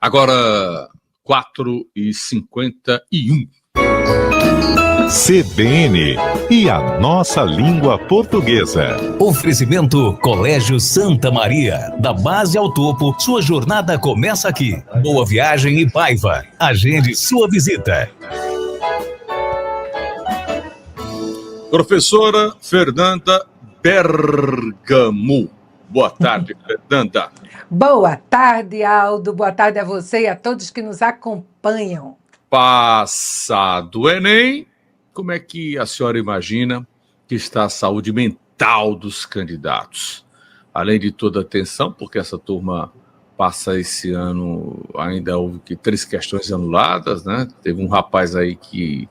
Agora, 4h51. CBN e a nossa língua portuguesa. Oferecimento Colégio Santa Maria. Da base ao topo, sua jornada começa aqui. Boa viagem e Paiva. Agende sua visita. Professora Fernanda Bergamo. Boa tarde, Fernanda. Boa tarde, Aldo. Boa tarde a você e a todos que nos acompanham. Passado o Enem, como é que a senhora imagina que está a saúde mental dos candidatos? Além de toda a atenção, porque essa turma passa esse ano, ainda houve 3 questões anuladas, né? Teve um rapaz aí que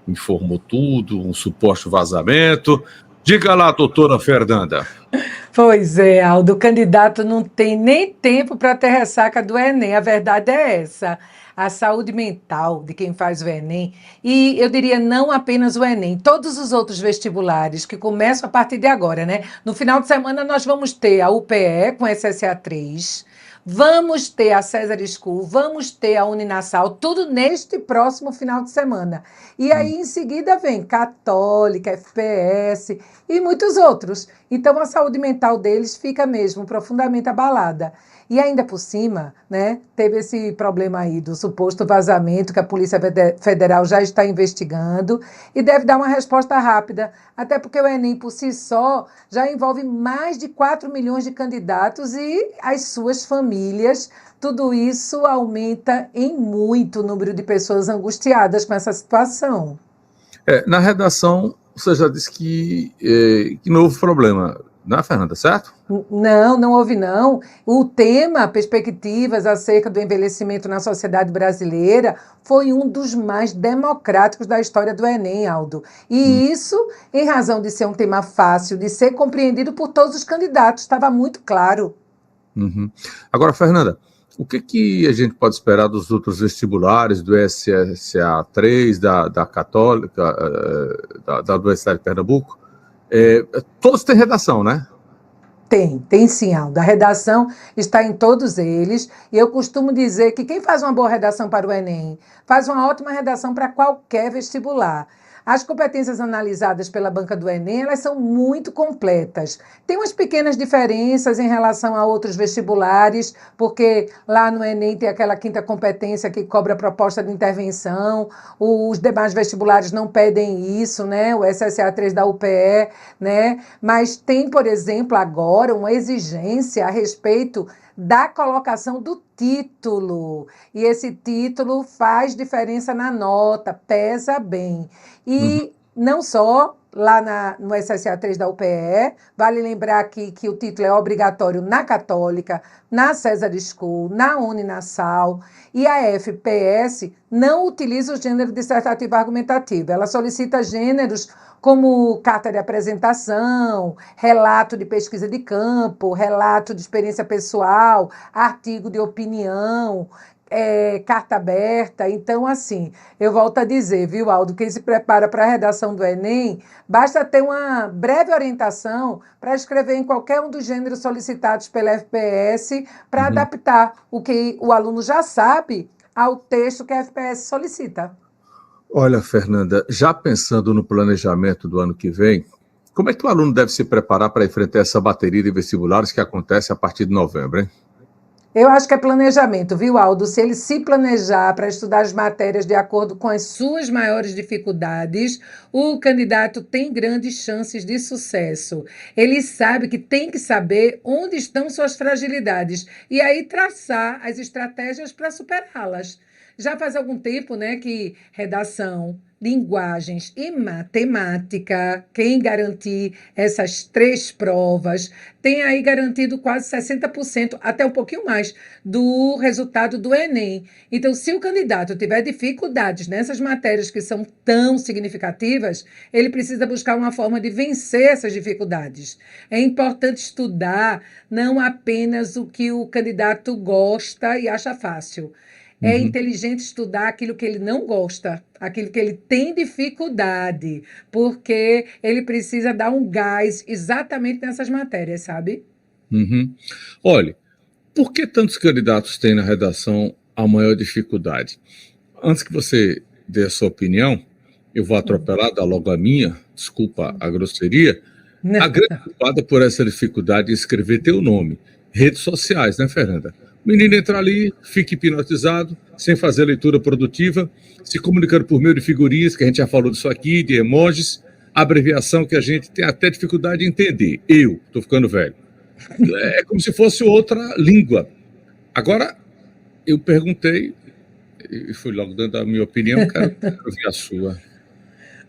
informou tudo, um suposto vazamento. Diga lá, doutora Fernanda. Pois é, Aldo, o candidato não tem nem tempo para ter ressaca do Enem, a verdade é essa. A saúde mental de quem faz o Enem, e eu diria não apenas o Enem, todos os outros vestibulares que começam a partir de agora, né? No final de semana nós vamos ter a UPE com SSA 3, vamos ter a César School, vamos ter a Uninasal, tudo neste próximo final de semana. E aí, em seguida, vem Católica, FPS e muitos outros. Então, a saúde mental deles fica mesmo profundamente abalada. E ainda por cima, né, teve esse problema aí do suposto vazamento que a Polícia Federal já está investigando e deve dar uma resposta rápida, até porque o Enem por si só já envolve mais de 4 milhões de candidatos e as suas famílias. Tudo isso aumenta em muito o número de pessoas angustiadas com essa situação. Na redação, você já disse que não houve problema, não é, Fernanda, certo? Não houve não. O tema, perspectivas acerca do envelhecimento na sociedade brasileira, foi um dos mais democráticos da história do Enem, Aldo. E isso, em razão de ser um tema fácil, de ser compreendido por todos os candidatos, estava muito claro. Uhum. Agora, Fernanda, o que a gente pode esperar dos outros vestibulares, do SSA 3, da Católica, da Universidade de Pernambuco? Todos têm redação, né? Tem sim, Aldo. A redação está em todos eles. E eu costumo dizer que quem faz uma boa redação para o Enem, faz uma ótima redação para qualquer vestibular. As competências analisadas pela banca do Enem, elas são muito completas. Tem umas pequenas diferenças em relação a outros vestibulares, porque lá no Enem tem aquela 5ª competência que cobra proposta de intervenção, os demais vestibulares não pedem isso, né? O SSA 3 da UPE, né? Mas tem, por exemplo, agora uma exigência a respeito da colocação do título. E esse título faz diferença na nota, pesa bem. E não só lá no SSA 3 da UPE, vale lembrar aqui que o título é obrigatório na Católica, na César School, na Uninasal, e a FPS não utiliza o gênero dissertativo argumentativo. Ela solicita gêneros como carta de apresentação, relato de pesquisa de campo, relato de experiência pessoal, artigo de opinião, carta aberta. Então, assim, eu volto a dizer, viu, Aldo, quem se prepara para a redação do Enem, basta ter uma breve orientação para escrever em qualquer um dos gêneros solicitados pela FPS para adaptar o que o aluno já sabe ao texto que a FPS solicita. Olha, Fernanda, já pensando no planejamento do ano que vem, como é que o aluno deve se preparar para enfrentar essa bateria de vestibulares que acontece a partir de novembro, hein? Eu acho que é planejamento, viu, Aldo? Se ele se planejar para estudar as matérias de acordo com as suas maiores dificuldades, o candidato tem grandes chances de sucesso. Ele sabe que tem que saber onde estão suas fragilidades e aí traçar as estratégias para superá-las. Já faz algum tempo, né, que redação, linguagens e matemática, quem garantir essas 3 provas, tem aí garantido quase 60%, até um pouquinho mais, do resultado do Enem. Então, se o candidato tiver dificuldades nessas matérias que são tão significativas, ele precisa buscar uma forma de vencer essas dificuldades. É importante estudar não apenas o que o candidato gosta e acha fácil. É inteligente estudar aquilo que ele não gosta, aquilo que ele tem dificuldade, porque ele precisa dar um gás exatamente nessas matérias, sabe? Olha, por que tantos candidatos tem na redação a maior dificuldade? Antes que você dê a sua opinião, eu vou atropelar, dar logo a minha, desculpa a grosseria. A grande culpada por essa dificuldade de escrever teu nome. Redes sociais, né, Fernanda? O menino entra ali, fica hipnotizado, sem fazer leitura produtiva, se comunicando por meio de figurinhas, que a gente já falou disso aqui, de emojis, abreviação que a gente tem até dificuldade de entender. Eu estou ficando velho. É como se fosse outra língua. Agora, eu perguntei, e fui logo dando a minha opinião, quero ouvir a sua.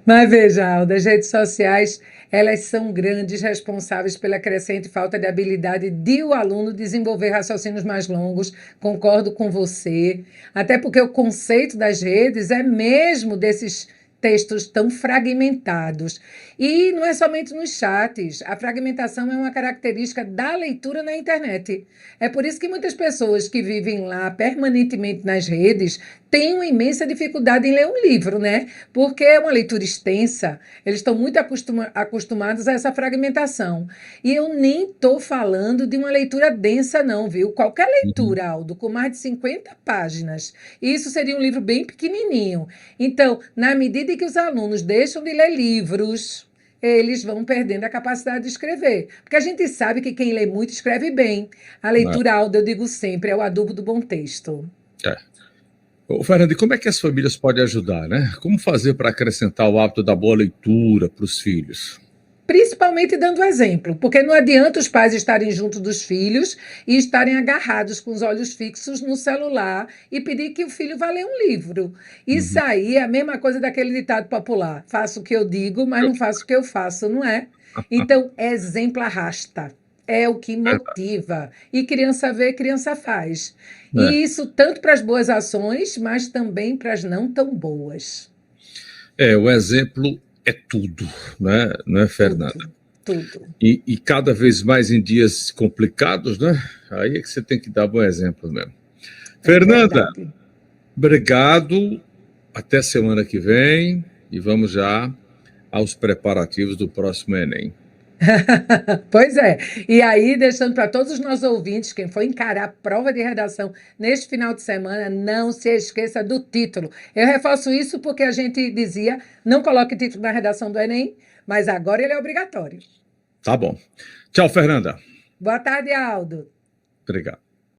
Mas veja, Alda, as redes sociais, elas são grandes responsáveis pela crescente falta de habilidade de o aluno desenvolver raciocínios mais longos, concordo com você, até porque o conceito das redes é mesmo desses textos tão fragmentados. E não é somente nos chats, a fragmentação é uma característica da leitura na internet. É por isso que muitas pessoas que vivem lá permanentemente nas redes têm uma imensa dificuldade em ler um livro, né? Porque é uma leitura extensa, eles estão muito acostumados a essa fragmentação. E eu nem estou falando de uma leitura densa, não, viu? Qualquer leitura, Aldo, com mais de 50 páginas, isso seria um livro bem pequenininho. Então, na medida em que os alunos deixam de ler livros, eles vão perdendo a capacidade de escrever. Porque a gente sabe que quem lê muito escreve bem. A leitura, Aldo, eu digo sempre, é o adubo do bom texto. Ô, Fernando, e como é que as famílias podem ajudar, né? Como fazer para acrescentar o hábito da boa leitura para os filhos? Principalmente dando exemplo, porque não adianta os pais estarem junto dos filhos e estarem agarrados com os olhos fixos no celular e pedir que o filho vá ler um livro. Isso aí é a mesma coisa daquele ditado popular: faço o que eu digo, mas não faço o que eu faço, não é? Então, exemplo arrasta. É o que motiva. E criança vê, criança faz. E isso tanto para as boas ações, mas também para as não tão boas. O exemplo é tudo, né, Fernanda? Tudo. E cada vez mais em dias complicados, né? Aí é que você tem que dar bom exemplo mesmo. Fernanda, obrigado. Até semana que vem. E vamos já aos preparativos do próximo Enem. Pois é. E aí, deixando para todos os nossos ouvintes, quem for encarar a prova de redação neste final de semana, não se esqueça do título. Eu reforço isso porque a gente dizia, não coloque título na redação do Enem, mas agora ele é obrigatório. Tá bom. Tchau, Fernanda. Boa tarde, Aldo. Obrigado.